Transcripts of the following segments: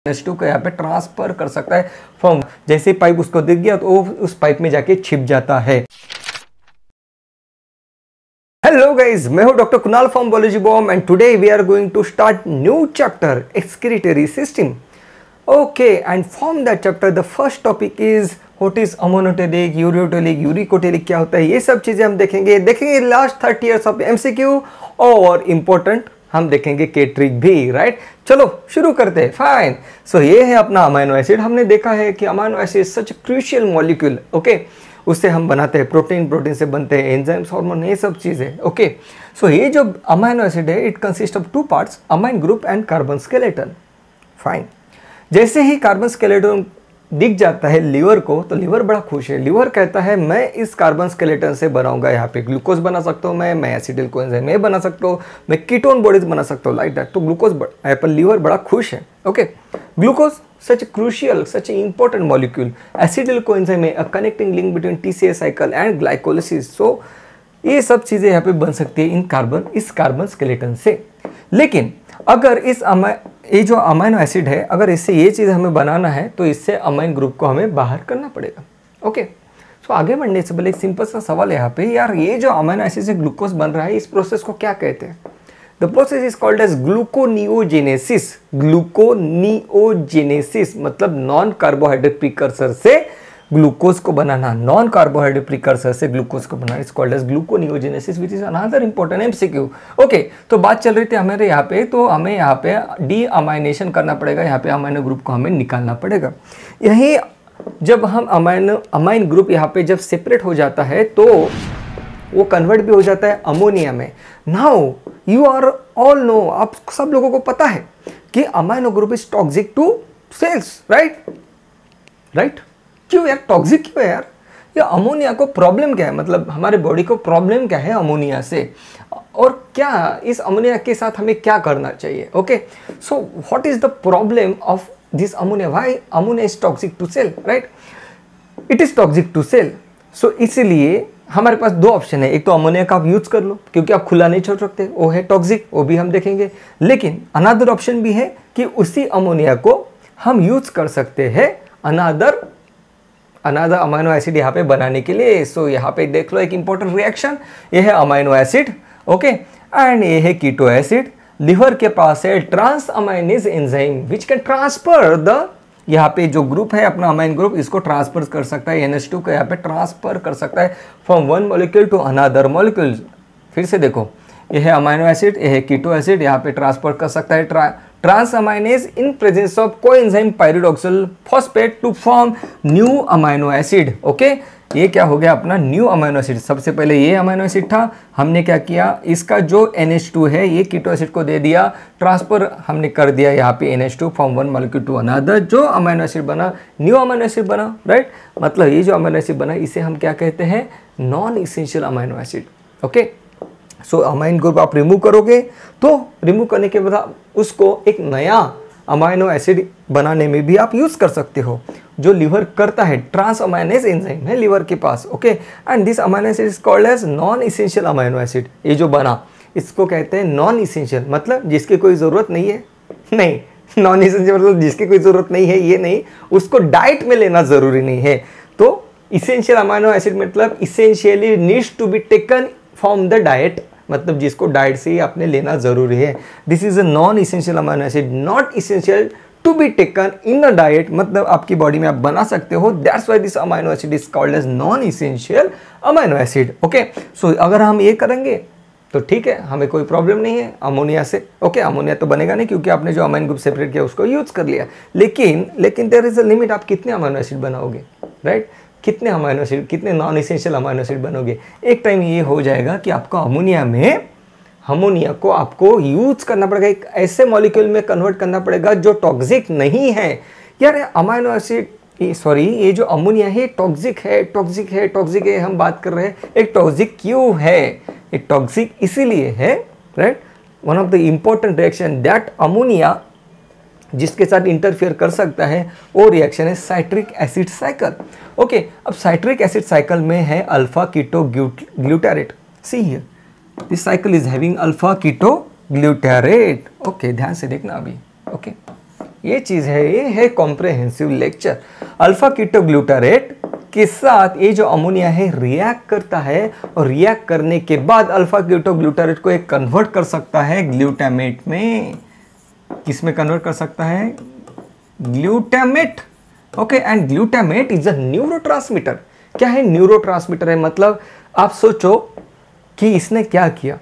H2 को यहाँ पे ट्रांसफर कर सकता है फ्रॉम, जैसे पाइप उसको दिख गया तो वो उस पाइप में जाके छिप जाता है। हेलो गाइज, मैं हूं doctor Kunal from biology bomb and today we are going to start new chapter excretory system. Okay, and from that chapter the first topic is what is ammonotelic, ureotelic, uricotelic क्या होता है, ये सब चीजें हम देखेंगे लास्ट 30 इयर्स ऑफ एमसीक्यू और important हम देखेंगे के ट्रिक भी, राइट। चलो शुरू करते हैं। फाइन, सो ये है अपना अमाइनो एसिड। हमने देखा है कि अमाइनो एसिड सच क्रूशियल मॉलिक्यूल, ओके, उससे हम बनाते हैं प्रोटीन, प्रोटीन से बनते हैं एंजाइम्स, हार्मोन, ये सब चीज़ें। ओके, सो ये जो अमाइनो एसिड है it consist of 2 parts, amine group and carbon skeleton. Fine, जैसे ही कार्बन स्केलेटन दिख जाता है लीवर को तो लीवर बड़ा खुश है। लीवर कहता है मैं इस कार्बन स्केलेटन से बनाऊंगा, यहाँ पे ग्लूकोज बना सकता हूँ, मैं एसिटिल कोएंजाइम में बना सकता हूँ, मैं कीटोन बॉडीज बना सकता हूँ, लाइक दैट। तो ग्लूकोज पर लीवर बड़ा खुश है। Okay, glucose such a crucial, such an important molecule. Acetyl coenzyme है, a connecting link between TCA cycle and glycolysis. So ये सब चीजें यहाँ पे बन सकती है इस कार्बन स्केलेटन से। लेकिन अगर ये जो अमाइनो एसिड है, अगर इससे ये चीज़ हमें बनाना है तो इससे अमाइन ग्रुप को हमें बाहर करना पड़ेगा। ओके, सो आगे बढ़ने से पहले एक सिंपल सा सवाल है यहाँ पे, यार ये जो अमाइनो एसिड से ग्लूकोज बन रहा है इस प्रोसेस को क्या कहते हैं? The process is called as gluconeogenesis. Gluconeogenesis मतलब नॉन कार्बोहाइड्रेट प्रिकर्सर से ग्लूकोज को बनाना, नॉन कार्बोहाइड्रेट प्रिकर्सर से ग्लूकोज को बनाना, it's called as gluconeogenesis which is another important MCQ. Okay, तो बात चल रही थी हमारे यहाँ पे, तो हमें यहाँ पे डीअमाइनेशन करना पड़ेगा, यहाँ पे अमाइनो ग्रुप को हमें निकालना पड़ेगा। यही जब हम अमाइन ग्रुप यहाँ पे जब सेपरेट हो जाता है तो वो कन्वर्ट भी हो जाता है अमोनिया में। Now you are all know, आप सब लोगों को पता है कि amino group is toxic to cells, right. क्यों यार टॉक्सिक क्यों है यार? ये अमोनिया को प्रॉब्लम क्या है, मतलब हमारे बॉडी को प्रॉब्लम क्या है अमोनिया से, और क्या इस अमोनिया के साथ हमें क्या करना चाहिए? Okay, so what is the problem of this ammonia, why ammonia is toxic to cell, right. It is toxic to cell, so इसलिए हमारे पास 2 ऑप्शन है। एक तो अमोनिया का आप यूज कर लो क्योंकि आप खुला नहीं छोड़ सकते, वो है टॉक्सिक, वो भी हम देखेंगे। लेकिन अनदर ऑप्शन भी है कि उसी अमोनिया को हम यूज कर सकते हैं अनदर अमाइनो एसिड यहाँ पे बनाने के लिए। सो यहाँ पे देख लो एक इंपॉर्टेंट रिएक्शन, ये है अमाइनो एसिड, ओके, एंड ये है कीटो एसिड। लिवर के पास है transaminase enzyme which can transfer the, यहाँ पे जो ग्रुप है अपना अमाइन ग्रुप, इसको ट्रांसफर कर सकता है, NH2 को यहाँ पे ट्रांसफर कर सकता है from one molecule to another molecule. फिर से देखो, ये है अमाइनो एसिड, ये है कीटो एसिड, यहाँ पे ट्रांसफर कर सकता है transaminase in presence of coenzyme pyridoxal phosphate to form new amino acid. Okay, ये क्या हो गया अपना न्यू अमाइनो एसिड। सबसे पहले ये अमाइनो एसिड था, हमने क्या किया, इसका जो NH2 है ये कीटो एसिड को दे दिया, ट्रांसफर हमने कर दिया यहाँ पे NH2 from one molecule to another, जो अमाइनो एसिड बना न्यू अमाइनो एसिड बना, राइट। मतलब ये जो अमाइनो एसिड बना इसे हम क्या कहते हैं, non essential amino acid. Okay, so amine group आप रिमूव करोगे तो रिमूव करने के बाद उसको एक नया अमाइनो एसिड बनाने में भी आप यूज कर सकते हो, जो लीवर करता है, ट्रांस अमाइनेज एंजाइम है लीवर के पास। Okay, and this amino acid is called as non essential amino acid. ये जो बना इसको कहते हैं नॉन इसेंशियल, मतलब जिसकी कोई ज़रूरत नहीं है, नहीं, नॉन इसेंशियल मतलब जिसकी कोई ज़रूरत नहीं है, ये नहीं, उसको डाइट में लेना ज़रूरी नहीं है। तो इसेंशियल अमाइनो एसिड मतलब essentially needs to be taken from the diet, मतलब जिसको डाइट से ही आपने लेना जरूरी है। This is a non essential amino acid, not essential to be taken in a diet, मतलब आपकी बॉडी में आप बना सकते हो। That's why this amino acid is called as non essential amino acid. Okay, so अगर हम ये करेंगे तो ठीक है, हमें कोई प्रॉब्लम नहीं है अमोनिया से। ओके, अमोनिया तो बनेगा नहीं क्योंकि आपने जो अमाइन ग्रुप सेपरेट किया उसको यूज कर लिया। लेकिन देयर इज अ लिमिट, आप कितने अमाइनो एसिड बनाओगे, राइट, कितने अमाइनो एसिड, कितने नॉन इसेंशियल अमाइनो एसिड बनोगे। एक टाइम ये हो जाएगा कि आपको अमोनिया को आपको यूज करना पड़ेगा, एक ऐसे मॉलिक्यूल में कन्वर्ट करना पड़ेगा जो टॉक्सिक नहीं है। यार अमाइनो एसिड, ये जो अमोनिया है टॉक्सिक है, हम बात कर रहे हैं एक टॉक्सिक क्यों है, एक टॉक्सिक इसीलिए है, right. One of the important reaction that ammonia जिसके साथ इंटरफेयर कर सकता है वो रिएक्शन है साइट्रिक एसिड साइकिल। ओके, अब साइट्रिक एसिड साइकिल में है alpha keto glutarate. See here, this cycle is having alpha keto glutarate. Okay, ध्यान से देखना अभी। ओके, ये चीज़ है, ये है कॉम्प्रिहेंसिव लेक्चर। अल्फा कीटोग्लूटारेट के साथ ये जो अमोनिया है रिएक्ट करता है और रिएक्ट करने के बाद अल्फा कीटोग्लूटारेट को एक कन्वर्ट कर सकता है ग्लूटामेट में। किस में कन्वर्ट कर सकता है? Glutamate. Okay, and glutamate is a neurotransmitter. क्या है? न्यूरोट्रांसमीटर है। मतलब आप सोचो कि इसने क्या किया,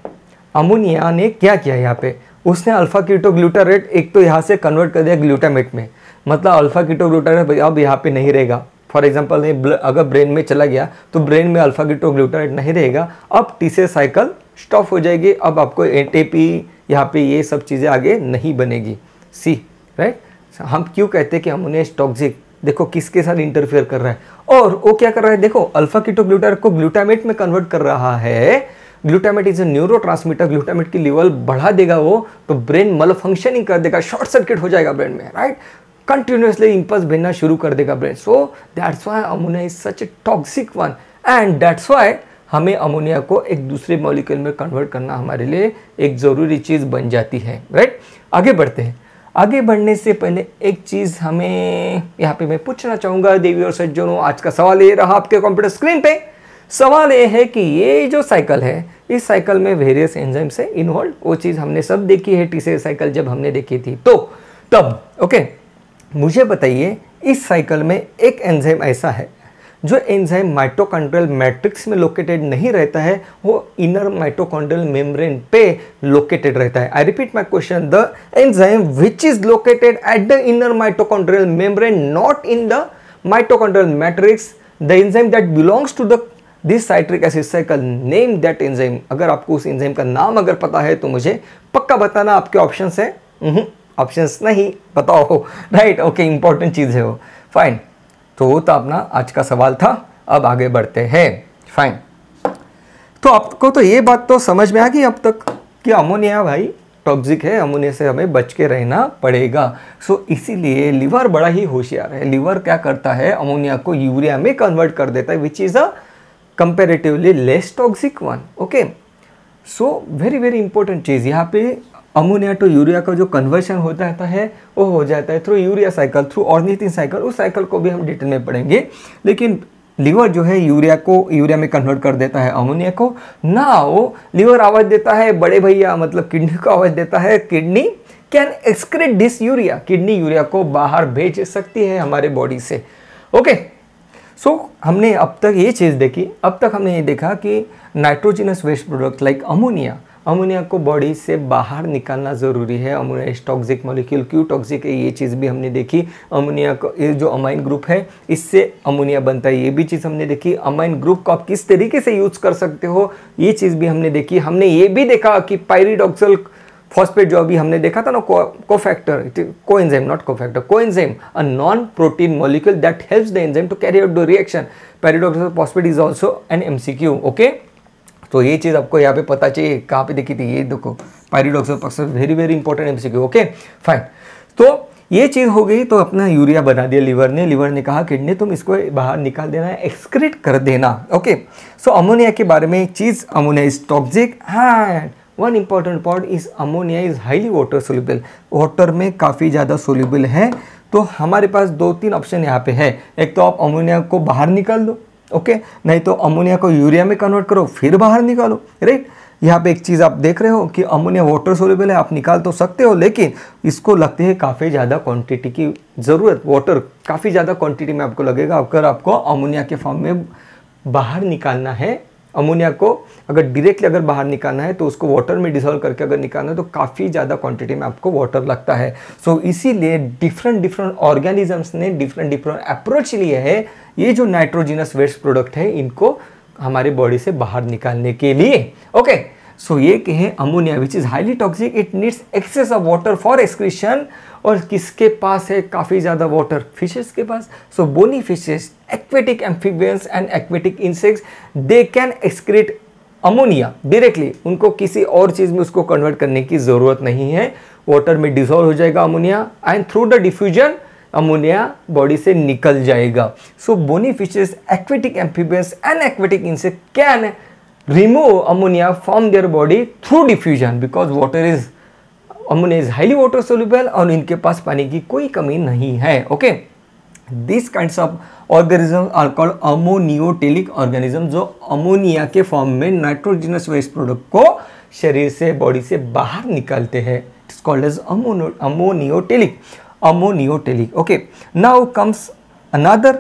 अमोनिया ने क्या किया यहाँ पे, उसने अल्फा कीटोग्लूटारेट एक तो यहाँ से कन्वर्ट कर दिया ग्लूटामेट में। मतलब अल्फा कीटोग्लूटारेट अब यहाँ पे नहीं रहेगा। फॉर एग्जांपल अगर ब्रेन में चला गया तो ब्रेन में अल्फा कीटोग्लूटारेट नहीं रहेगा। अब टीसीएस साइकिल स्टॉप हो जाएगी। अब आपको एटीपी यहाँ पे ये सब चीज़ें आगे नहीं बनेगी। सी राइट। हम क्यों कहते हैं कि अमोनिया इज टॉक्सिक? देखो किसके साथ इंटरफेयर कर रहा है, और वो क्या कर रहा है, देखो अल्फा कीटोग्लूटारेट को ग्लूटामेट में कन्वर्ट कर रहा है। Glutamate is a neurotransmitter, glutamate की लेवल बढ़ा देगा वो, तो ब्रेन मल फंक्शनिंग कर देगा, शॉर्ट सर्किट हो जाएगा ब्रेन में, राइट। कंटिन्यूसली इंपल्स भेजना शुरू कर देगा brain. So that's why ammonia is such a toxic one, and that's why हमें अमोनिया को एक दूसरे मॉलिक्यूल में कन्वर्ट करना हमारे लिए एक ज़रूरी चीज़ बन जाती है, राइट। आगे बढ़ते हैं। आगे बढ़ने से पहले एक चीज़ हमें यहाँ पे मैं पूछना चाहूँगा देवी और सज्जनों। आज का सवाल ये रहा आपके कंप्यूटर स्क्रीन पे। सवाल ये है कि ये जो साइकिल है, इस साइकिल में वेरियस एंजाइम से इन्वॉल्व, वो चीज़ हमने सब देखी है टीसीएस साइकिल जब हमने देखी थी। तो तब ओके, मुझे बताइए इस साइकिल में एक एंजाइम ऐसा है जो एंजाइम माइटोकॉन्ड्रियल मैट्रिक्स में लोकेटेड नहीं रहता है, वो इनर माइटोकॉन्ड्रियल मेम्ब्रेन पे लोकेटेड रहता है। I repeat my question, the enzyme which is located at the inner mitochondrial membrane, not in the mitochondrial matrix, the enzyme that belongs to the this citric acid cycle, name that enzyme. अगर आपको उस enzyme का नाम अगर पता है तो मुझे पक्का बताना। आपके ऑप्शंस है? ऑप्शंस नहीं, बताओ, राइट। ओके, इंपॉर्टेंट चीज़ है वो, फाइन। तो वो तो अपना आज का सवाल था। अब आगे बढ़ते हैं, फाइन। तो आपको तो ये बात तो समझ में आ गई अब तक कि अमोनिया भाई टॉक्सिक है, अमोनिया से हमें बच के रहना पड़ेगा। सो इसीलिए लिवर बड़ा ही होशियार है। लिवर क्या करता है, अमोनिया को यूरिया में कन्वर्ट कर देता है, which is a comparatively less toxic one. Okay, so very very important चीज़ यहाँ पे, अमोनिया टू यूरिया का जो कन्वर्शन होता है वो हो जाता है through urea cycle, through ornithine cycle. उस साइकिल को भी हम डिटेल में पढ़ेंगे। लेकिन लिवर जो है यूरिया में कन्वर्ट कर देता है अमोनिया को ना। वो लिवर आवाज़ देता है बड़े भैया, मतलब किडनी को आवाज़ देता है, kidney can excrete this urea, kidney urea को बाहर भेज सकती है हमारे बॉडी से। ओके, सो हमने अब तक ये चीज़ देखी। अब तक हमने ये देखा कि nitrogenous waste product like ammonia को बॉडी से बाहर निकालना ज़रूरी है। अमोनिया इज टॉक्सिक मॉलिक्यूल, क्यों टॉक्सिक है ये चीज़ भी हमने देखी। अमोनिया को ये जो अमाइन ग्रुप है इससे अमोनिया बनता है, ये भी चीज़ हमने देखी। अमाइन ग्रुप को आप किस तरीके से यूज़ कर सकते हो ये चीज़ भी हमने देखी। हमने ये भी देखा कि पायरिडॉक्सिल फॉस्फेट जो अभी हमने देखा था ना, cofactor, coenzyme, not cofactor, coenzyme, a non protein molecule that helps the enzyme to carry out the reaction. Pyridoxal phosphate is also an MCQ. Okay, तो ये चीज़ आपको यहाँ पे पता चाहिए। कहाँ पे देखी थी? ये देखो, pyridoxal phosphate, very very important MCQ. Okay, fine. तो ये चीज़ हो गई। तो अपना यूरिया बना दिया लिवर ने कहा किडनी तुम इसको बाहर निकाल देना है, एक्सक्रीट कर देना। ओके, सो अमोनिया के बारे में एक चीज़, ammonia is toxic and one important point is ammonia is highly water soluble, water में काफ़ी ज़्यादा सोल्यूबल है। तो हमारे पास 2-3 ऑप्शन यहाँ पे है। एक तो आप अमोनिया को बाहर निकाल दो, ओके, नहीं तो अमोनिया को यूरिया में कन्वर्ट करो फिर बाहर निकालो, राइट। यहाँ पे एक चीज़ आप देख रहे हो कि अमोनिया वाटर सोल्यूबल है, आप निकाल तो सकते हो, लेकिन इसको लगती है काफ़ी ज़्यादा क्वांटिटी की ज़रूरत। वाटर काफ़ी ज़्यादा क्वांटिटी में आपको लगेगा अगर आपको अमोनिया के फॉर्म में बाहर निकालना है। अमोनिया को अगर डायरेक्टली अगर बाहर निकालना है तो उसको वाटर में डिसॉल्व करके अगर निकालना है तो काफ़ी ज़्यादा क्वांटिटी में आपको वाटर लगता है। सो इसीलिए डिफरेंट ऑर्गेनिजम्स ने डिफरेंट अप्रोच लिए है ये जो नाइट्रोजिनस वेस्ट प्रोडक्ट है इनको हमारे बॉडी से बाहर निकालने के लिए। ओके, सो ये कहे ammonia which is highly toxic, it needs access of water for excretion. और किसके पास है काफ़ी ज़्यादा वाटर? फिशेस के पास। So bony fishes, aquatic amphibians and aquatic insects, they can excrete ammonia directly. उनको किसी और चीज़ में उसको कन्वर्ट करने की ज़रूरत नहीं है, वाटर में डिसॉल्व हो जाएगा ammonia and through the diffusion ammonia body से निकल जाएगा। So bony fishes, aquatic amphibians and aquatic insect can remove ammonia from their body through diffusion because water is ammonia is highly water soluble और इनके पास पानी की कोई कमी नहीं है। Okay, this kinds of organism are called ammoniotelic organism, जो अमोनिया के फॉर्म में नाइट्रोजनस वेस्ट प्रोडक्ट को शरीर से, बॉडी से बाहर निकालते हैं। It's called as ammoniotelic. Okay, now comes another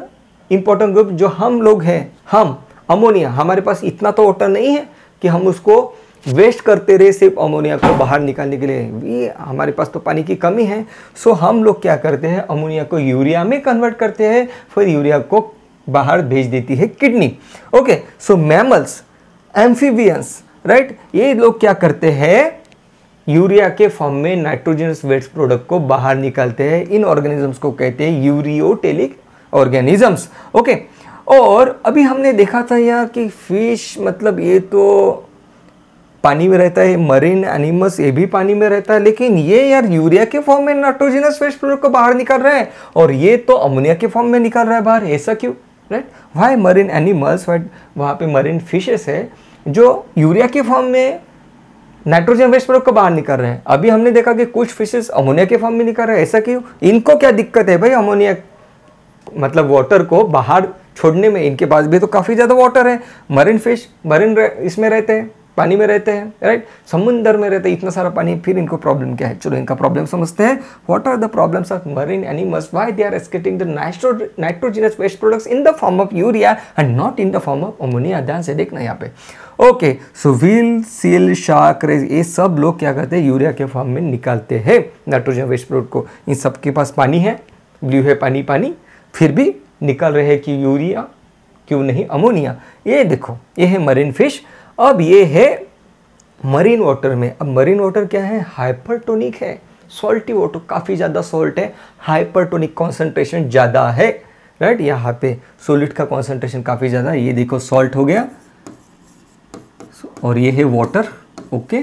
important group जो हम लोग हैं। हम अमोनिया, हमारे पास इतना तो वाटर नहीं है कि हम उसको वेस्ट करते रहे सिर्फ अमोनिया को बाहर निकालने के लिए, ये हमारे पास तो पानी की कमी है। सो हम लोग क्या करते हैं, अमोनिया को यूरिया में कन्वर्ट करते हैं, फिर यूरिया को बाहर भेज देती है किडनी। ओके, सो मैमल्स, एम्फीबियंस, राइट, ये लोग क्या करते हैं, यूरिया के फॉर्म में नाइट्रोजनस वेस्ट प्रोडक्ट को बाहर निकालते हैं। इन ऑर्गेनिजम्स को कहते हैं यूरियोटेलिक ऑर्गेनिजम्स। ओके, और अभी हमने देखा था यार कि फिश, मतलब ये तो पानी में रहता है, मरीन एनिमल्स ये भी पानी में रहता है, लेकिन ये यार यूरिया के फॉर्म में नाइट्रोजनस वेस्ट प्रोडक्ट को बाहर निकाल रहा है और ये तो अमोनिया के फॉर्म में निकाल रहा है बाहर, ऐसा क्यों, राइट? व्हाई मरीन एनिमल्स, वहाँ पे मरीन फिशेस है जो यूरिया के फॉर्म में नाइट्रोजन वेस्ट प्रोडक्ट को बाहर निकाल रहे हैं। अभी हमने देखा कि कुछ फिशेस अमोनिया के फॉर्म में निकाल रहे हैं, ऐसा क्यों? इनको क्या दिक्कत है भाई अमोनिया, मतलब वाटर को बाहर छोड़ने में? इनके पास भी तो काफ़ी ज़्यादा वाटर है। मरीन फिश, इसमें रहते हैं, पानी में रहते हैं, राइट, समुद्र में रहते हैं, इतना सारा पानी, फिर इनको प्रॉब्लम क्या है? चलो इनका प्रॉब्लम समझते हैं। What are the problems of marine animals, why they are excreting the nitrogenous waste products in the form of urea and not in the form of ammonia? ध्यान से देखना यहाँ पे। Okay, so whale, seal, shark, ये सब लोग क्या करते हैं, यूरिया के फॉर्म में निकालते हैं नाइट्रोजन वेस्ट प्रोडक्ट को। इन सब के पास पानी है, ब्लू है पानी, फिर भी निकल रहे हैं कि यूरिया, क्यों नहीं अमोनिया? ये देखो, ये है मरीन फिश। अब ये है मरीन वाटर में। अब मरीन वाटर क्या है, हाइपरटोनिक है, सॉल्टी वाटर, काफ़ी ज़्यादा सॉल्ट है, हाइपरटोनिक कॉन्सेंट्रेशन ज़्यादा है, राइट? यहाँ पे सॉलिड का कॉन्सेंट्रेशन काफ़ी ज़्यादा है। ये देखो सॉल्ट हो गया और ये है वाटर। ओके,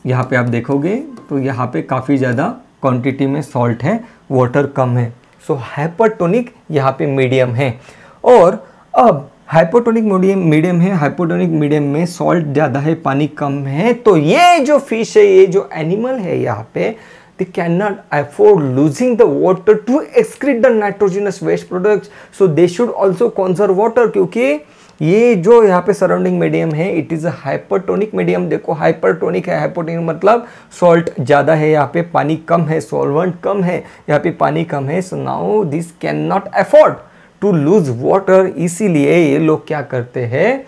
यहाँ पे आप देखोगे तो यहाँ पे काफ़ी ज़्यादा क्वांटिटी में सॉल्ट है, वाटर कम है। सो हाइपरटोनिक यहाँ पे मीडियम है। और अब हाइपोटोनिक मीडियम है, हाइपोटोनिक मीडियम में सॉल्ट ज़्यादा है, पानी कम है, तो ये जो फिश है, ये जो एनिमल है यहाँ पे, they cannot afford losing the water to excrete the nitrogenous waste products, so they should also conserve water, क्योंकि ये जो यहाँ पे सराउंडिंग मीडियम है, it is a hypertonic medium. देखो हाइपरटोनिक है, हाइपोटोनिक मतलब सॉल्ट ज़्यादा है, यहाँ पे पानी कम है, सॉल्वेंट कम है, यहाँ पे पानी कम है। So now this can not afford to lose water, इसीलिए ये लोग क्या करते हैं,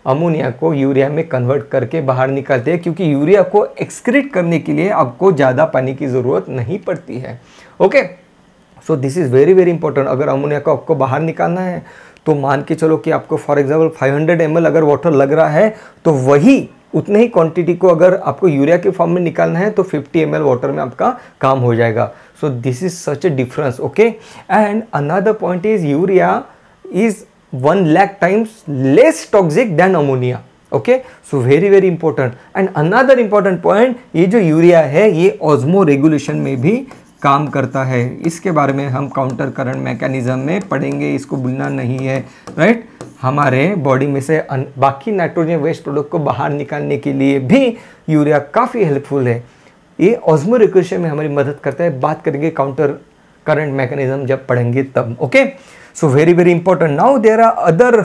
अमोनिया को यूरिया में कन्वर्ट करके बाहर निकालते हैं, क्योंकि यूरिया को एक्सक्रीट करने के लिए आपको ज़्यादा पानी की ज़रूरत नहीं पड़ती है। Okay, so this is very very important. अगर अमोनिया को आपको बाहर निकालना है तो मान के चलो कि आपको फॉर एग्जाम्पल 500 ml अगर वाटर लग रहा है, तो वही उतने ही क्वांटिटी को अगर आपको यूरिया के फॉर्म में निकालना है तो 50 ml वाटर में आपका काम हो जाएगा। So this is such A difference. Okay, and another point is urea is 1 lakh times less toxic than ammonia. Okay, so very very important. And another important point, ये जो यूरिया है ये osmo regulation में भी काम करता है। इसके बारे में हम काउंटर करंट मैकेनिज्म में पढ़ेंगे, इसको भूलना नहीं है, राइट? हमारे बॉडी में से बाकी नाइट्रोजन वेस्ट प्रोडक्ट को बाहर निकालने के लिए भी यूरिया काफ़ी हेल्पफुल है। ये ऑस्मो रेगुलेशन में हमारी मदद करता है। बात करेंगे काउंटर करंट मैकेनिज्म जब पढ़ेंगे तब। Okay, so very very important. Now there are other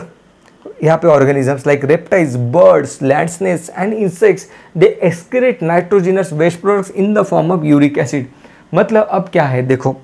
यहाँ पे organisms like reptiles, birds, land snakes and insects, they excrete nitrogenous waste products in the form of uric acid. मतलब अब क्या है, देखो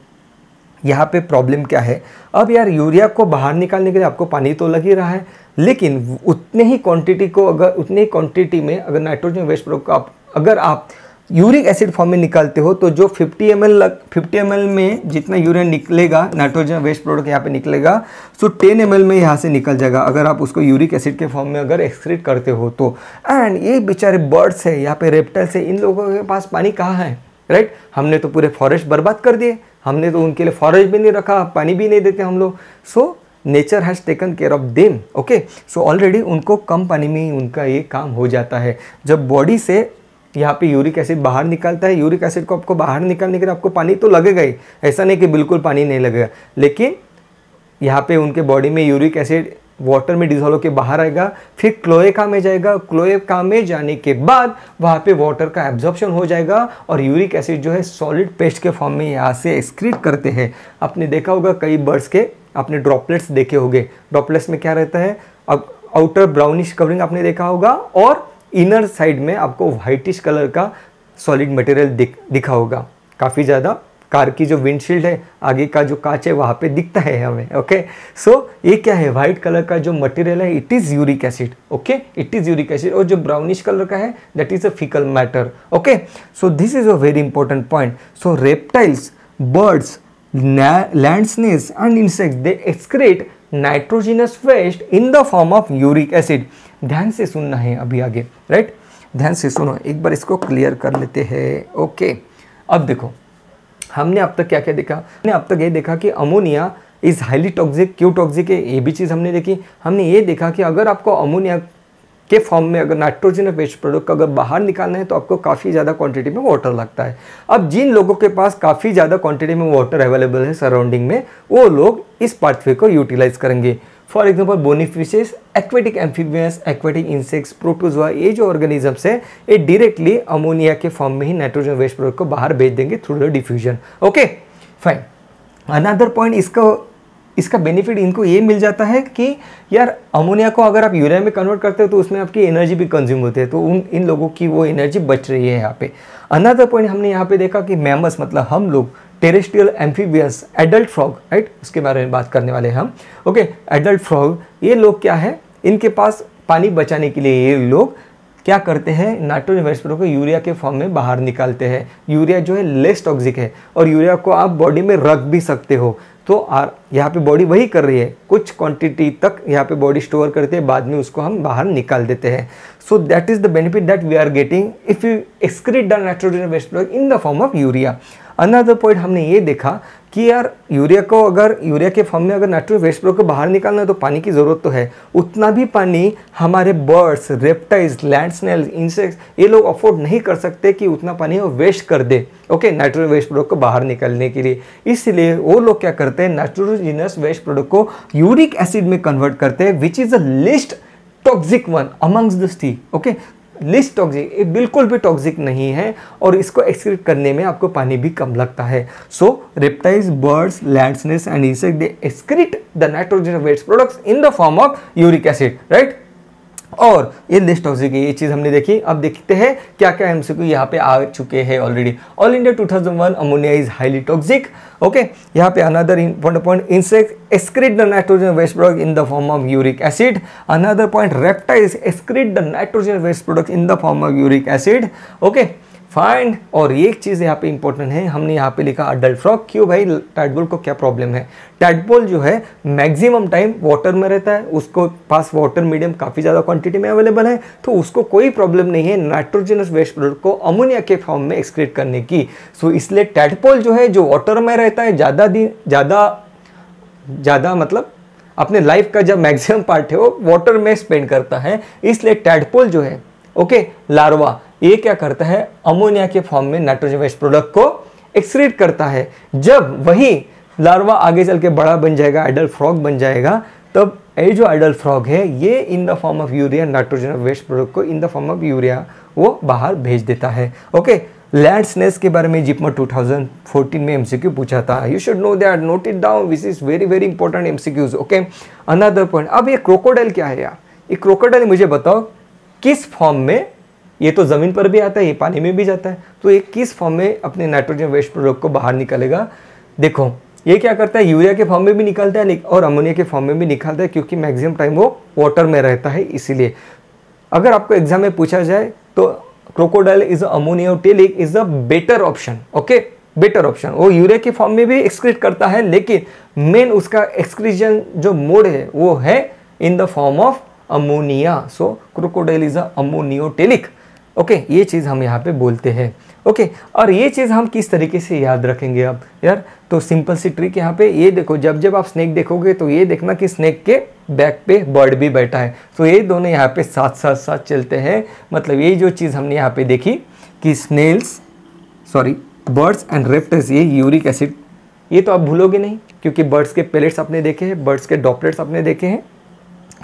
यहाँ पे प्रॉब्लम क्या है। अब यार यूरिया को बाहर निकालने के लिए आपको पानी तो लग ही रहा है, लेकिन उतने ही क्वांटिटी को, अगर उतने ही क्वांटिटी में अगर नाइट्रोजन वेस्ट प्रोडक्ट को अगर आप यूरिक एसिड फॉर्म में निकालते हो, तो जो 50 ml में जितना यूरिया निकलेगा, नाइट्रोजन वेस्ट प्रोडक्ट यहाँ पे निकलेगा, सो 10 ml में यहाँ से निकल जाएगा अगर आप उसको यूरिक एसिड के फॉर्म में अगर एक्सक्रीट करते हो तो। एंड ये बेचारे बर्ड्स है, यहाँ पे रेप्टाइल्स है, इन लोगों के पास पानी कहाँ है, राइट? हमने तो पूरे फॉरेस्ट बर्बाद कर दिए, हमने तो उनके लिए फॉरेस्ट भी नहीं रखा, पानी भी नहीं देते हम लोग। So nature has taken care of them. Okay, so already उनको कम पानी में ही उनका ये काम हो जाता है। जब बॉडी से यहाँ पे यूरिक एसिड बाहर निकलता है, यूरिक एसिड को आपको बाहर निकालने के लिए आपको पानी तो लगेगा ही, ऐसा नहीं कि बिल्कुल पानी नहीं लगेगा, लेकिन यहाँ पे उनके बॉडी में यूरिक एसिड वाटर में डिजोल्व होकर बाहर आएगा, फिर क्लोएका में जाएगा, क्लोएका में जाने के बाद वहाँ पे वाटर का एब्जॉर्प्शन हो जाएगा और यूरिक एसिड जो है सॉलिड पेस्ट के फॉर्म में यहाँ से एक्सक्रीट करते हैं। आपने देखा होगा कई बर्ड्स के आपने ड्रॉपलेट्स देखे होंगे, ड्रॉपलेट्स में क्या रहता है, अब आउटर ब्राउनिश कवरिंग आपने देखा होगा और इनर साइड में आपको व्हाइटिश कलर का सॉलिड मटेरियल दिखा होगा। काफ़ी ज़्यादा कार की जो विंडशील्ड है, आगे का जो कांच है वहाँ पे दिखता है हमें। ओके, सो ये क्या है, व्हाइट कलर का जो मटेरियल है it is uric acid. Okay, it is uric acid. और जो ब्राउनिश कलर का है that is a faecal matter. Okay, so this is a very important point. So reptiles, birds, land snakes and insects they excrete nitrogenous waste in the form of uric acid. ध्यान से सुनना है अभी आगे, right, ध्यान से सुनो, एक बार इसको क्लियर कर लेते हैं। ओके, अब देखो हमने अब तक क्या क्या देखा, हमने अब तक ये देखा कि अमोनिया इज़ हाईली टॉक्सिक। क्यों टॉक्सिक है ये भी चीज़ हमने देखी। हमने ये देखा कि अगर आपको अमोनिया के फॉर्म में अगर नाइट्रोजन वेस्ट प्रोडक्ट अगर बाहर निकालना है तो आपको काफ़ी ज़्यादा क्वांटिटी में वाटर लगता है। अब जिन लोगों के पास काफ़ी ज़्यादा क्वांटिटी में वाटर अवेलेबल है सराउंडिंग में, वो लोग इस पाथवे को यूटिलाइज करेंगे। For example bony fishes, aquatic amphibians, aquatic insects, protozoa, ये जो ऑर्गेनिजम्स है ये डायरेक्टली अमोनिया के फॉर्म में ही नाइट्रोजन वेस्ट प्रोडक्ट को बाहर भेज देंगे through the diffusion. Okay fine. Another point, इसका बेनिफिट इनको ये मिल जाता है कि यार अमोनिया को अगर आप यूरिया में कन्वर्ट करते हो तो उसमें आपकी एनर्जी भी कंज्यूम होती है, तो इन लोगों की वो एनर्जी बच रही है यहाँ पे। अनदर पॉइंट हमने यहाँ पे देखा कि मैमल्स मतलब हम लोग, terrestrial amphibious, adult frog, right, उसके बारे में बात करने वाले हैं हम। ओके, एडल्ट फ्रॉग, ये लोग क्या है, इनके पास पानी बचाने के लिए ये लोग क्या करते हैं, नाइट्रोजन वेस्ट प्रोडक्ट को यूरिया के फॉर्म में बाहर निकालते हैं। यूरिया जो है लेस टॉक्सिक है और यूरिया को आप बॉडी में रख भी सकते हो। तो यहाँ पे बॉडी वही कर रही है, कुछ क्वांटिटी तक यहाँ पे बॉडी स्टोर करते हैं, बाद में उसको हम बाहर निकाल देते हैं। So that is the benefit that we are getting if you excrete the nitrogen waste product in the form of urea. Another point हमने ये देखा कि यार यूरिया को अगर यूरिया के फॉर्म में अगर नाइट्रोजन वेस्ट प्रोडक्ट को बाहर निकालना है तो पानी की ज़रूरत तो है, उतना भी पानी हमारे birds, reptiles, land snails, insects, ये लोग अफोर्ड नहीं कर सकते कि उतना पानी वो वेस्ट कर दे। ओके, नाइट्रोजन वेस्ट प्रोडक्ट को बाहर निकालने के लिए, इसलिए वो लोग क्या करते हैं, नाइट्रोजनस वेस्ट प्रोडक्ट को यूरिक एसिड में कन्वर्ट करते हैं, which is the least toxic one amongst these. Okay, least toxic, ये बिल्कुल भी टॉक्सिक नहीं है और इसको एक्सक्रीट करने में आपको पानी भी कम लगता है। So reptiles, birds, land snakes and insect they excrete the nitrogen waste products in the form of uric acid, right. और ये लिस्ट टॉक्सिक है, ये चीज़ हमने देखी। अब देखते हैं क्या क्या एमसीक्यू यहाँ पे आ चुके हैं already. All India 2001 ammonia is highly toxic. Okay, यहाँ पे another important point, insect excrete the nitrogen waste product in the form of uric acid. Another point, reptiles excrete the nitrogen waste product in the form of uric acid. Okay fine. और एक चीज़ यहाँ पे important है, हमने यहाँ पे लिखा adult frog. क्यों भाई, टैडपोल को क्या प्रॉब्लम है? टैडपोल जो है मैक्सिमम टाइम वाटर में रहता है, उसको पास वाटर मीडियम काफ़ी ज़्यादा क्वांटिटी में अवेलेबल है, तो उसको कोई प्रॉब्लम नहीं है नाइट्रोजनस वेस्ट प्रोडक्ट को अमोनिया के फॉर्म में एक्सक्रीट करने की। सो इसलिए टैडपोल जो है जो वाटर में रहता है ज़्यादा मतलब अपने लाइफ का जब मैक्सिमम पार्ट है वो वाटर में स्पेंड करता है, इसलिए टैडपोल जो है, ओके, लार्वा, ये क्या करता है, अमोनिया के फॉर्म में नाइट्रोजन वेस्ट प्रोडक्ट को एक्सक्रीट करता है। जब वही लार्वा आगे चल के बड़ा बन जाएगा, एडल्ट फ्रॉग बन जाएगा, तब ये जो एडल्ट फ्रॉग है ये in the form of urea nitrogen waste product को in the form of urea वो बाहर भेज देता है। ओके, लैंड स्नेक्स के बारे में जिपमर 2014 में एमसीक्यू पूछा था। You should know that, note it down, this is very very important MCQs. Okay, another point, अब ये क्रोकोडाइल क्या है यार? ये क्रोकोडाइल मुझे बताओ किस फॉर्म में, ये तो ज़मीन पर भी आता है, ये पानी में भी जाता है, तो ये किस फॉर्म में अपने नाइट्रोजन वेस्ट प्रोडक्ट को बाहर निकालेगा? देखो ये क्या करता है, यूरिया के फॉर्म में भी निकालता है और अमोनिया के फॉर्म में भी निकालता है, क्योंकि मैक्सिमम टाइम वो वाटर में रहता है। इसीलिए अगर आपको एग्जाम में पूछा जाए तो crocodile is ammoniotelic is a better option. Okay, better option. वो यूरिया के फॉर्म में भी एक्सक्रीट करता है, लेकिन मेन उसका एक्सक्रीजन जो मोड है वो है in the form of ammonia. So crocodile is ammoniotelic. Okay, ये चीज़ हम यहाँ पे बोलते हैं। ओके, और ये चीज़ हम किस तरीके से याद रखेंगे अब यार? तो सिंपल सी ट्रिक यहाँ पे, ये देखो, जब आप स्नेक देखोगे तो ये देखना कि स्नेक के बैक पे बर्ड भी बैठा है, तो ये दोनों यहाँ पे साथ साथ साथ चलते हैं। मतलब ये जो चीज़ हमने यहाँ पे देखी कि बर्ड्स एंड रेप्टाइल्स, ये यूरिक एसिड, ये तो आप भूलोगे नहीं, क्योंकि बर्ड्स के पेलेट्स आपने देखे हैं, बर्ड्स के ड्रॉपलेट्स आपने देखे हैं,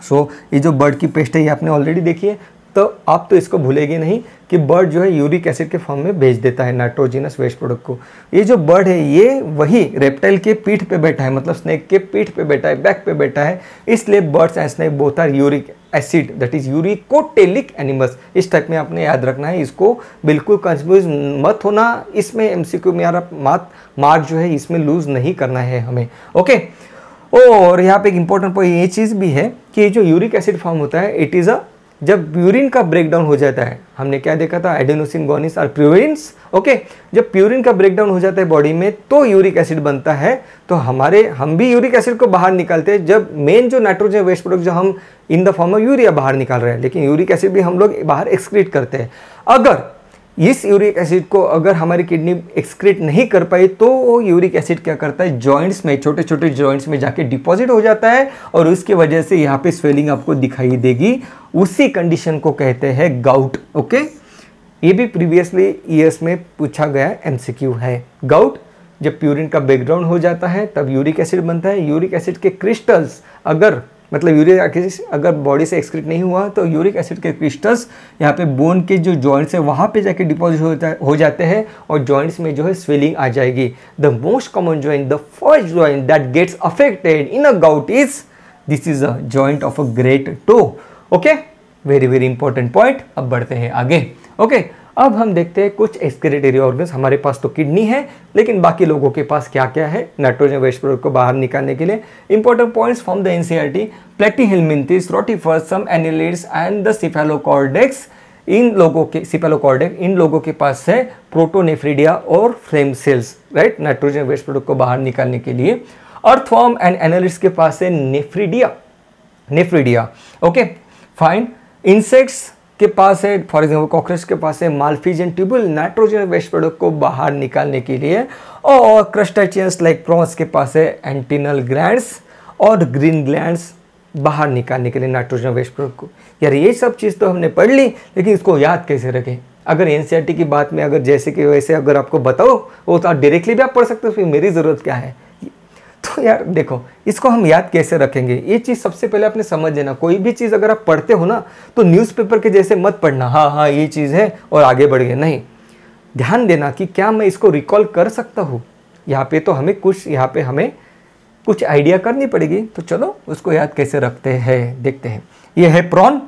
सो ये जो बर्ड की पेस्ट है ये आपने ऑलरेडी देखी है, तो आप तो इसको भूलेंगे नहीं कि बर्ड जो है यूरिक एसिड के फॉर्म में भेज देता है नाइट्रोजनस वेस्ट प्रोडक्ट को। ये जो बर्ड है ये वही रेप्टाइल के पीठ पे बैठा है, मतलब स्नेक के पीठ पे बैठा है, बैक पे बैठा है, इसलिए birds and snake both are uric acid, that is uricotelic animals. इस टाइप में आपने याद रखना है, इसको बिल्कुल कंफ्यूज मत होना। इसमें एमसीक्यू में यार मार्क जो है इसमें लूज नहीं करना है हमें, ओके। और यहाँ पे एक इंपॉर्टेंट पॉइंट ये चीज़ भी है कि ये जो यूरिक एसिड फॉर्म होता है इट इज़ जब प्यूरिन का ब्रेकडाउन हो जाता है, हमने क्या देखा था, एडेनोसिन गोनिस और प्यूरिन्स, ओके। जब प्यूरिन का ब्रेकडाउन हो जाता है बॉडी में तो यूरिक एसिड बनता है। तो हम भी यूरिक एसिड को बाहर निकालते हैं जब मेन जो नाइट्रोजन वेस्ट प्रोडक्ट जो हम in the form of urea बाहर निकाल रहे हैं, लेकिन यूरिक एसिड भी हम लोग बाहर एक्सक्रीट करते हैं। अगर इस यूरिक एसिड को अगर हमारी किडनी एक्सक्रीट नहीं कर पाई तो वो यूरिक एसिड क्या करता है, जॉइंट्स में, छोटे छोटे जॉइंट्स में जाके डिपॉजिट हो जाता है और उसकी वजह से यहाँ पे स्वेलिंग आपको दिखाई देगी। उसी कंडीशन को कहते हैं गाउट, ओके। ये भी प्रीवियसली ईयर्स में पूछा गया एमसीक्यू है। गाउट जब प्यूरिन का ब्रेकडाउन हो जाता है तब यूरिक एसिड बनता है। यूरिक एसिड के क्रिस्टल्स अगर मतलब यूरिक एसिड अगर बॉडी से एक्सक्रीट नहीं हुआ तो यूरिक एसिड के क्रिस्टल्स यहाँ पे बोन के जो जॉइंट्स है वहाँ पे जाके डिपॉजिट हो जाते हैं और जॉइंट्स में जो है स्वेलिंग आ जाएगी। The most common joint, the first joint that gets affected in a gout is this is a joint of a great toe, okay. Very very important point. अब बढ़ते हैं आगे, ओके। अब हम देखते हैं कुछ एक्सक्रीटरी ऑर्गन्स। हमारे पास तो किडनी है लेकिन बाकी लोगों के पास क्या क्या है नाइट्रोजन वेस्ट प्रोडक्ट को बाहर निकालने के लिए। Important points from the NCERT, platyhelminthes, rotifers, some annelids and the cephalochordates. इन लोगों के पास है प्रोटोनेफ्रिडिया और flame cells, right, nitrogen waste product को बाहर निकालने के लिए। अर्थवर्म एंड एनालिड्स के पास है नेफ्रिडिया, ओके, फाइन। इंसेक्ट्स के पास है, फॉर एग्जाम्पल कॉकरोच के पास है malpighian tubule nitrogen waste product को बाहर निकालने के लिए। और क्रस्टेशियंस लाइक प्रॉन्स के पास है एंटिनल ग्लैंड्स और ग्रीन ग्लैंड्स बाहर निकालने के लिए नाइट्रोजन वेस्ट प्रोडक्ट को। यार ये सब चीज़ तो हमने पढ़ ली लेकिन इसको याद कैसे रखें? अगर एनसीईआरटी की बात में अगर जैसे कि वैसे अगर आपको बताओ वो तो डायरेक्टली भी आप पढ़ सकते हो, फिर मेरी ज़रूरत क्या है? तो यार देखो इसको हम याद कैसे रखेंगे, ये चीज़ सबसे पहले आपने समझ लेना। कोई भी चीज़ अगर आप पढ़ते हो ना तो न्यूज़पेपर के जैसे मत पढ़ना, हाँ ये चीज़ है और आगे बढ़ गए, नहीं। ध्यान देना कि क्या मैं इसको रिकॉल कर सकता हूँ। यहाँ पे तो हमें कुछ आइडिया करनी पड़ेगी। तो चलो उसको याद कैसे रखते हैं देखते हैं। ये है प्रॉन,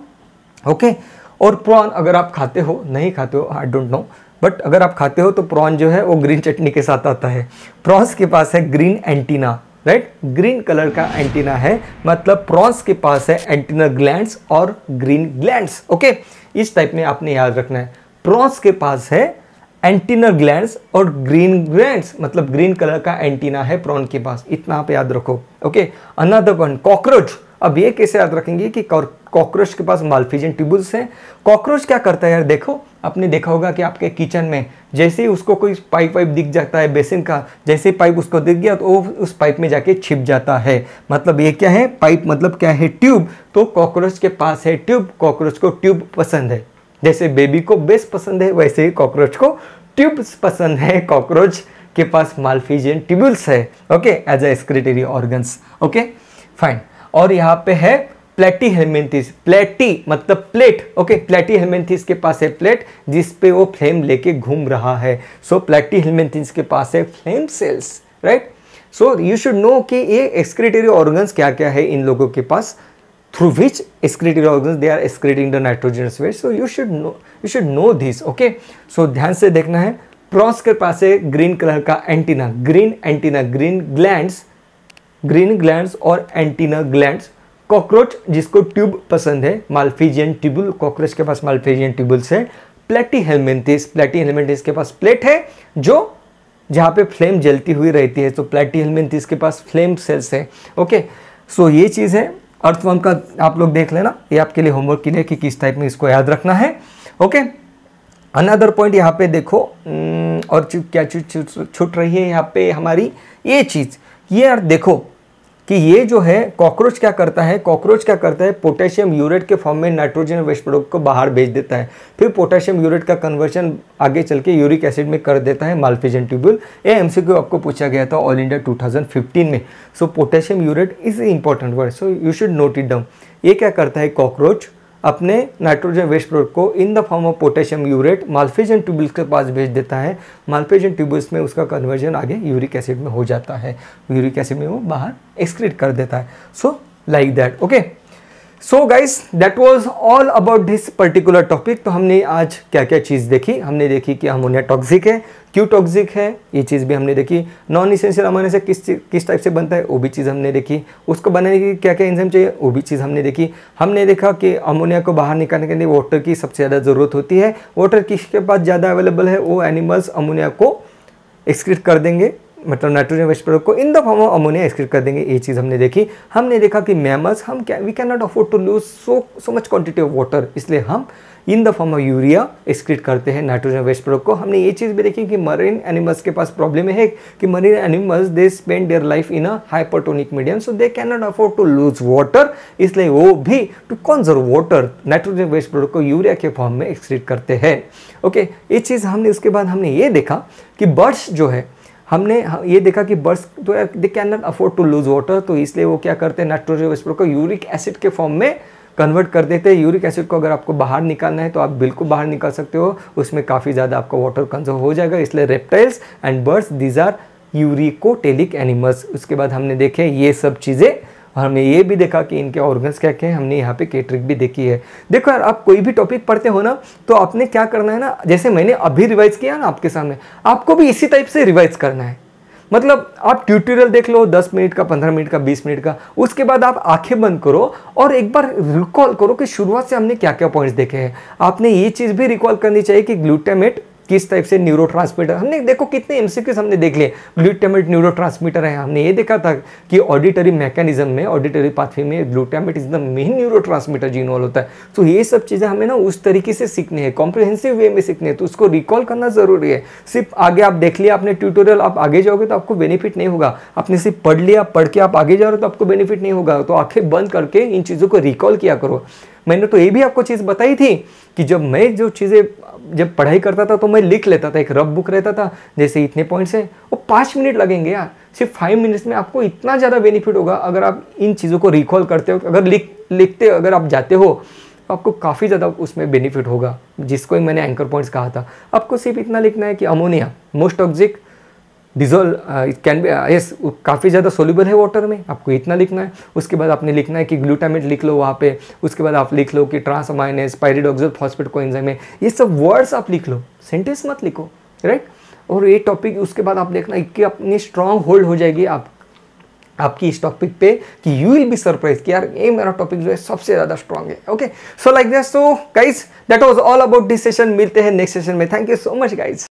ओके। और प्रॉन अगर आप खाते हो, नहीं खाते हो आई डोंट नो, बट अगर आप खाते हो तो प्रॉन जो है वो ग्रीन चटनी के साथ आता है। प्रॉन्स के पास है green antenna, right, green colour का एंटीना है, मतलब प्रॉन्स के पास है एंटीनल ग्लैंड्स और ग्रीन ग्लैंड्स, ओके। इस टाइप में आपने याद रखना है। प्रॉन्स के पास है एंटीनल ग्लैंड्स और ग्रीन ग्लैंड्स, मतलब ग्रीन कलर का एंटीना है प्रॉन के पास, इतना आप याद रखो, ओके। Another one cockroach. अब ये कैसे याद रखेंगे कि कॉकरोच के पास माल्फिजियन ट्यूबुल्स हैं। कॉकरोच क्या करता है यार, देखो आपने देखा होगा कि आपके किचन में जैसे ही उसको कोई पाइप दिख जाता है बेसिन का, जैसे ही पाइप उसको दिख गया तो वो उस पाइप में जाके छिप जाता है। मतलब ये क्या है, पाइप मतलब क्या है, ट्यूब। तो कॉकरोच के पास है ट्यूब, कॉकरोच को ट्यूब पसंद है। जैसे बेबी को बेस पसंद है वैसे ही कॉकरोच को ट्यूब्स पसंद है। कॉकरोच के पास माल्फिजियन ट्यूबुल्स है, okay, as a excretory organs, okay, fine. और यहाँ पे है प्लैटीहेलमिन्थेस, प्लेटी मतलब प्लेट, ओके। प्लैटीहेलमिन्थेस के पास है प्लेट जिस पे वो फ्लेम लेके घूम रहा है। सो प्लैटीहेलमिन्थेस के पास है flame cells, right. So you should know कि ये एक्सक्रीटरी ऑर्गन्स क्या क्या है इन लोगों के पास, through which excretory organs they are excreting the nitrogenous waste. So you should know this, okay. So ध्यान से देखना है। प्रॉन्स के पास है ग्रीन कलर का एंटीना, ग्रीन ग्लैंड्स और एंटीना ग्लैंड्स। कॉकरोच जिसको ट्यूब पसंद है, माल्फिजियन ट्यूबुल, कॉकरोच के पास माल्फिजियन ट्यूबुल्स है। प्लैटीहेलमिन्थेस के पास प्लेट है जो जहाँ पे फ्लेम जलती हुई रहती है, तो प्लैटीहेलमिन्थेस के पास फ्लेम सेल्स है, ओके। सो ये चीज़ है। अर्थवर्म का आप लोग देख लेना, ये आपके लिए होमवर्क के लिए कि किस टाइप में इसको याद रखना है, ओके। अनदर पॉइंट यहाँ पे देखो, और क्या चीज छूट रही है यहाँ पे हमारी, ये चीज़, ये यार देखो कि ये जो है कॉकरोच क्या करता है, पोटेशियम यूरेट के फॉर्म में नाइट्रोजन वेस्ट प्रोडक्ट को बाहर भेज देता है, फिर पोटेशियम यूरेट का कन्वर्जन आगे चल के यूरिक एसिड में कर देता है माल्फिजन ट्यूब्यूल। ये एमसीक्यू आपको पूछा गया था ऑल इंडिया 2015 में। So potassium urate is important word, so you should note it down. ये क्या करता है, कॉकरोच अपने नाइट्रोजन वेस्ट प्रोडक्ट को in the form of potassium urate माल्फिजन tubules के पास भेज देता है। माल्फिजन ट्यूब्यूल्स में उसका कन्वर्जन आगे यूरिक एसिड में हो जाता है, यूरिक एसिड में वो बाहर एक्सक्रीट कर देता है। So like that, okay. So guys that was all about this particular topic. तो हमने आज क्या क्या चीज़ देखी, हमने देखी कि अमोनिया टॉक्सिक है, क्यों टॉक्सिक है ये चीज़ भी हमने देखी, नॉन इसेंशियल अमोनिया से किस टाइप से बनता है वो भी चीज़ हमने देखी, उसको बनाने की क्या क्या एंजाइम चाहिए वो भी चीज़ हमने देखी। हमने देखा कि अमोनिया को बाहर निकालने के लिए वाटर की सबसे ज़्यादा ज़रूरत होती है। वाटर किसके पास ज़्यादा अवेलेबल है, वो एनिमल्स अमोनिया को एक्सक्रीट कर देंगे, मतलब नाइट्रोजन वेस्ट प्रोडक्ट को in the form of ammonia excrete कर देंगे। ये चीज़ हमने देखी। हमने देखा कि mammals we can not afford to lose so much quantity of water, इसलिए हम in the form of urea excrete करते हैं नाइट्रोजन वेस्ट प्रोडक्ट को। हमने ये चीज़ भी देखी कि मरीन एनिमल्स के पास प्रॉब्लम है कि marine animals they spend their life in a hypertonic medium, so they can not afford to lose water, इसलिए वो भी to conserve water nitrogen waste product को यूरिया के फॉर्म में एक्सक्रीट करते हैं। ओके, ये चीज़ हमने उसके बाद हमने ये देखा कि बर्ड्स जो है, हमने ये देखा कि बर्ड्स तो they can not afford to lose water, तो इसलिए वो क्या करते हैं नाइट्रोजन वेस्ट प्रोडक्ट को यूरिक एसिड के फॉर्म में कन्वर्ट कर देते हैं। यूरिक एसिड को अगर आपको बाहर निकालना है तो आप बिल्कुल बाहर निकाल सकते हो, उसमें काफ़ी ज़्यादा आपका वाटर कंजर्व हो जाएगा। इसलिए reptiles and birds these are uricotelic animals. उसके बाद हमने देखे ये सब चीज़ें और हमने ये भी देखा कि इनके ऑर्गन्स क्या क्या हैं। हमने यहाँ पे के ट्रिक भी देखी है। देखो यार, आप कोई भी टॉपिक पढ़ते हो ना तो आपने क्या करना है ना, जैसे मैंने अभी रिवाइज किया ना आपके सामने, आपको भी इसी टाइप से रिवाइज करना है। मतलब आप ट्यूटोरियल देख लो 10 मिनट का, 15 मिनट का, 20 मिनट का, उसके बाद आप आंखें बंद करो और एक बार रिकॉल करो कि शुरुआत से हमने क्या क्या पॉइंट्स देखे हैं। आपने ये चीज़ भी रिकॉल करनी चाहिए कि ग्लूटामेट किस टाइप से न्यूरोट्रांसमीटर, हमने देखो कितने एमसीक्यूज हमने देख लिए। ग्लूटामेट न्यूरोट्रांसमीटर है, हमने ये देखा था कि ऑडिटरी मैकेनिज्म में, ऑडिटरी पाथवे में glutamate is the main neurotransmitter जो इन्वॉल्व होता है। तो ये सब चीज़ें हमें ना उस तरीके से सीखनी है, कॉम्प्रिहेंसिव वे में सीखनी है, तो उसको रिकॉल करना जरूरी है। सिर्फ आगे आप देख लिया आपने ट्यूटोरियल, आप आगे जाओगे तो आपको बेनिफिट नहीं होगा। आपने सिर्फ पढ़ लिया, पढ़ के आप आगे जा रहे हो तो आपको बेनिफिट नहीं होगा। तो आंखें बंद करके इन चीज़ों को रिकॉल किया करो। मैंने तो ये भी आपको चीज़ बताई थी कि जब मैं जो चीज़ें जब पढ़ाई करता था तो मैं लिख लेता था, एक रफ बुक रहता था, जैसे इतने पॉइंट्स हैं, वो 5 मिनट लगेंगे यार, सिर्फ 5 मिनट्स में आपको इतना ज़्यादा बेनिफिट होगा अगर आप इन चीज़ों को रिकॉल करते हो। अगर लिखते अगर आप जाते हो तो आपको काफ़ी ज़्यादा उसमें बेनिफिट होगा। जिसको मैंने एंकर पॉइंट्स कहा था, आपको सिर्फ इतना लिखना है कि ammonia most toxic, dissolve can be yes, काफ़ी ज़्यादा सोल्यूबल है वाटर में, आपको इतना लिखना है। उसके बाद आपने लिखना है कि ग्लूटामेट लिख लो वहाँ पे। उसके बाद आप लिख लो कि ट्रांसअमाइनेज, पायरिडोक्सिल फॉस्फेट कोएंजाइम है, ये सब वर्ड्स आप लिख लो, सेंटेंस मत लिखो, राइट। और ये टॉपिक उसके बाद आप देखना कि अपनी स्ट्रॉन्ग होल्ड हो जाएगी आपकी इस टॉपिक पे कि यू विल बी सरप्राइज कि यार ये मेरा टॉपिक जो है सबसे ज़्यादा स्ट्रॉन्ग है। Okay, so like this, so guys that was all about this session. मिलते हैं नेक्स्ट सेशन में। Thank you so much guys.